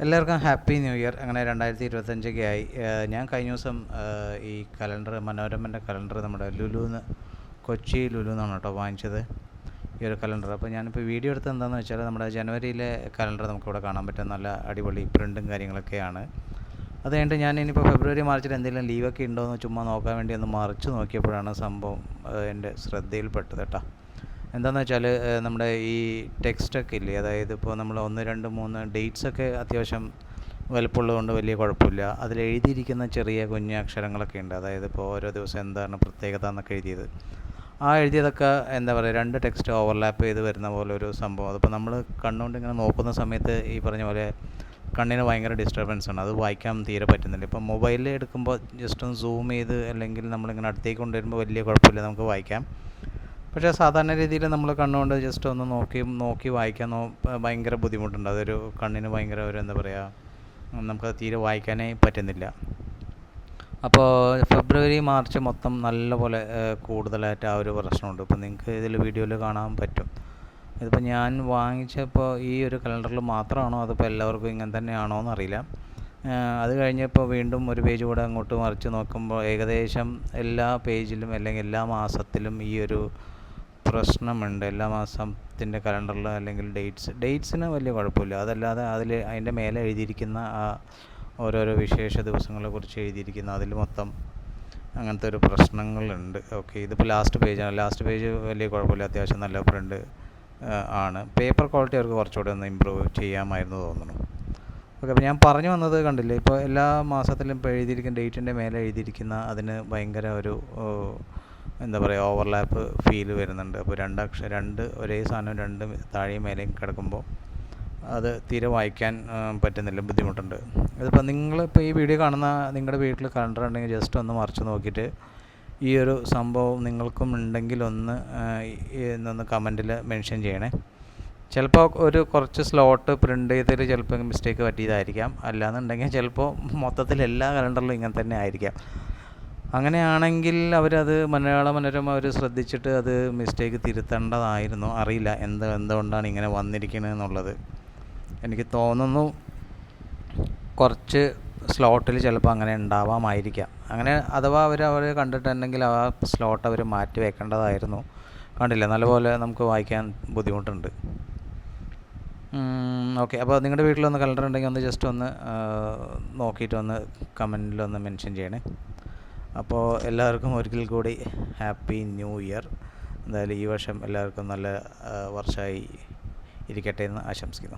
എല്ലാവർക്കും happy new year. അങ്ങനെ 2025 ആയി. ഞാൻ കഴിഞ്ഞ ദിവസം ഈ കലണ്ടർ, മനോരമൻ്റെ കലണ്ടർ നമ്മുടെ ലുലുന്ന്, കൊച്ചി ലുലുന്നാണ് കേട്ടോ വാങ്ങിച്ചത് ഈ ഒരു കലണ്ടർ. അപ്പോൾ ഞാനിപ്പോൾ വീഡിയോ എടുത്തത് എന്താണെന്ന് വെച്ചാൽ നമ്മുടെ ജനുവരിയിലെ കലണ്ടർ നമുക്കിവിടെ കാണാൻ പറ്റും. നല്ല അടിപൊളി പ്രിൻറ്റും കാര്യങ്ങളൊക്കെയാണ്. അത് കഴിഞ്ഞിട്ട് ഞാൻ ഇനിയിപ്പോൾ ഫെബ്രുവരി മാർച്ചിൽ എന്തെങ്കിലും ലീവൊക്കെ ഉണ്ടോ എന്ന് ചുമ്മാ നോക്കാൻ വേണ്ടി ഒന്ന് മറിച്ച് നോക്കിയപ്പോഴാണ് സംഭവം എൻ്റെ ശ്രദ്ധയിൽപ്പെട്ടത് കേട്ടോ. എന്താണെന്ന് വെച്ചാൽ നമ്മുടെ ഈ ടെക്സ്റ്റൊക്കെ ഇല്ലേ, അതായത് ഇപ്പോൾ നമ്മൾ 1, 2, 3 ഡേറ്റ്സൊക്കെ അത്യാവശ്യം വലുപ്പമുള്ളതുകൊണ്ട് വലിയ കുഴപ്പമില്ല. അതിൽ എഴുതിയിരിക്കുന്ന ചെറിയ കുഞ്ഞ് അക്ഷരങ്ങളൊക്കെ ഉണ്ട്. അതായത് ഇപ്പോൾ ഓരോ ദിവസം എന്താണ് പ്രത്യേകത എന്നൊക്കെ എഴുതിയത്, ആ എഴുതിയതൊക്കെ എന്താ പറയുക, 2 ടെക്സ്റ്റ് ഓവർലാപ്പ് ചെയ്ത് വരുന്ന പോലെ ഒരു സംഭവം. അതിപ്പോൾ നമ്മൾ കണ്ണുകൊണ്ട് ഇങ്ങനെ നോക്കുന്ന സമയത്ത് ഈ പറഞ്ഞ പോലെ കണ്ണിന് ഭയങ്കര ഡിസ്റ്റർബൻസ് ആണ്. അത് വായിക്കാൻ തീരെ പറ്റുന്നില്ല. ഇപ്പം മൊബൈലിൽ എടുക്കുമ്പോൾ ജസ്റ്റ് ഒന്ന് സൂം ചെയ്ത് അല്ലെങ്കിൽ നമ്മളിങ്ങനെ അടുത്തേക്ക് കൊണ്ടുവരുമ്പോൾ വലിയ കുഴപ്പമില്ല, നമുക്ക് വായിക്കാം. പക്ഷേ സാധാരണ രീതിയിൽ നമ്മൾ കണ്ണുകൊണ്ട് ജസ്റ്റ് ഒന്ന് നോക്കി വായിക്കാൻ ഭയങ്കര ബുദ്ധിമുട്ടുണ്ട്. അതൊരു കണ്ണിന് ഭയങ്കര ഒരു എന്താ പറയുക, നമുക്കത് തീരെ വായിക്കാനേ പറ്റുന്നില്ല. അപ്പോൾ ഫെബ്രുവരി മാർച്ച് മൊത്തം നല്ലപോലെ കൂടുതലായിട്ട് ആ ഒരു പ്രശ്നമുണ്ട്. ഇപ്പോൾ നിങ്ങൾക്ക് ഇതിൽ വീഡിയോയിൽ കാണാൻ പറ്റും. ഇതിപ്പോൾ ഞാൻ വാങ്ങിച്ചപ്പോൾ ഈ ഒരു കലണ്ടറിൽ മാത്രമാണോ അതിപ്പോൾ എല്ലാവർക്കും ഇങ്ങനെ തന്നെയാണോ എന്നറിയില്ല. അത് കഴിഞ്ഞപ്പോൾ വീണ്ടും ഒരു പേജ് കൂടെ അങ്ങോട്ട് മറിച്ച് നോക്കുമ്പോൾ ഏകദേശം എല്ലാ പേജിലും അല്ലെങ്കിൽ എല്ലാ മാസത്തിലും ഈ ഒരു പ്രശ്നമുണ്ട്. എല്ലാ മാസത്തിൻ്റെ കലണ്ടറിൽ അല്ലെങ്കിൽ ഡേറ്റ്സിന് വലിയ കുഴപ്പമില്ല. അതല്ലാതെ അതിൻ്റെ മേലെ എഴുതിയിരിക്കുന്ന ആ ഓരോരോ വിശേഷ ദിവസങ്ങളെക്കുറിച്ച് എഴുതിയിരിക്കുന്ന അതിൽ മൊത്തം അങ്ങനത്തെ ഒരു പ്രശ്നങ്ങളുണ്ട്. ഓക്കെ, ഇതിപ്പോൾ ലാസ്റ്റ് പേജാണ്. ലാസ്റ്റ് പേജ് വലിയ കുഴപ്പമില്ല, അത്യാവശ്യം നല്ല പ്രിൻ്റ് ആണ്. പേപ്പർ ക്വാളിറ്റി അവർക്ക് കുറച്ചുകൂടെ ഒന്ന് ഇമ്പ്രൂവ് ചെയ്യാമായിരുന്നു തോന്നുന്നു. ഓക്കെ, അപ്പോൾ ഞാൻ പറഞ്ഞു വന്നത് കണ്ടില്ലേ, ഇപ്പോൾ എല്ലാ മാസത്തിലും ഇപ്പോൾ എഴുതിയിരിക്കുന്ന ഡേറ്റിൻ്റെ മേലെ എഴുതിയിരിക്കുന്ന അതിന് ഭയങ്കര ഒരു എന്താ പറയുക, ഓവർലാപ്പ് ഫീൽ വരുന്നുണ്ട്. അപ്പോൾ രണ്ട് ഒരേ സാധനം രണ്ട് താഴെയും മേലെയും കിടക്കുമ്പോൾ അത് തീരെ വായിക്കാൻ പറ്റുന്നില്ല, ബുദ്ധിമുട്ടുണ്ട്. ഇതിപ്പോൾ നിങ്ങളിപ്പോൾ ഈ വീഡിയോ കാണുന്ന നിങ്ങളുടെ വീട്ടിൽ കലണ്ടർ ഉണ്ടെങ്കിൽ ജസ്റ്റ് ഒന്ന് മറിച്ച് നോക്കിയിട്ട് ഈ ഒരു സംഭവം നിങ്ങൾക്കും ഉണ്ടെങ്കിൽ ഒന്ന് കമൻറ്റിൽ മെൻഷൻ ചെയ്യണേ. ചിലപ്പോൾ കുറച്ച് സ്ലോട്ട് പ്രിൻ്റ് ചെയ്തതിൽ ചിലപ്പോൾ മിസ്റ്റേക്ക് പറ്റിയതായിരിക്കാം. അല്ലാന്നുണ്ടെങ്കിൽ ചിലപ്പോൾ മൊത്തത്തിൽ എല്ലാ കലണ്ടറിലും ഇങ്ങനെ തന്നെ ആയിരിക്കാം. അങ്ങനെയാണെങ്കിൽ അവരത് മനോരമ അവർ ശ്രദ്ധിച്ചിട്ട് അത് മിസ്റ്റേക്ക് തിരുത്തേണ്ടതായിരുന്നു. അറിയില്ല എന്തുകൊണ്ടാണ് ഇങ്ങനെ വന്നിരിക്കുന്നത് എന്നുള്ളത്. എനിക്ക് തോന്നുന്നു കുറച്ച് സ്ലോട്ടിൽ ചിലപ്പോൾ അങ്ങനെ ഉണ്ടാവാമായിരിക്കാം. അങ്ങനെ അഥവാ അവർ കണ്ടിട്ടുണ്ടെങ്കിൽ ആ സ്ലോട്ട് അവർ മാറ്റി വെക്കേണ്ടതായിരുന്നു. കണ്ടില്ല, നല്ലപോലെ നമുക്ക് വായിക്കാൻ ബുദ്ധിമുട്ടുണ്ട്. ഓക്കെ, അപ്പോൾ നിങ്ങളുടെ വീട്ടിലൊന്ന് കലണ്ടർ ഉണ്ടെങ്കിൽ ഒന്ന് ജസ്റ്റ് ഒന്ന് നോക്കിയിട്ട് ഒന്ന് കമൻറ്റിലൊന്ന് മെൻഷൻ ചെയ്യണേ. അപ്പോൾ എല്ലാവർക്കും ഒരിക്കൽ കൂടി ഹാപ്പി ന്യൂ ഇയർ. എന്തായാലും ഈ വർഷം എല്ലാവർക്കും നല്ല വർഷമായി ഇരിക്കട്ടെ എന്ന് ആശംസിക്കുന്നു.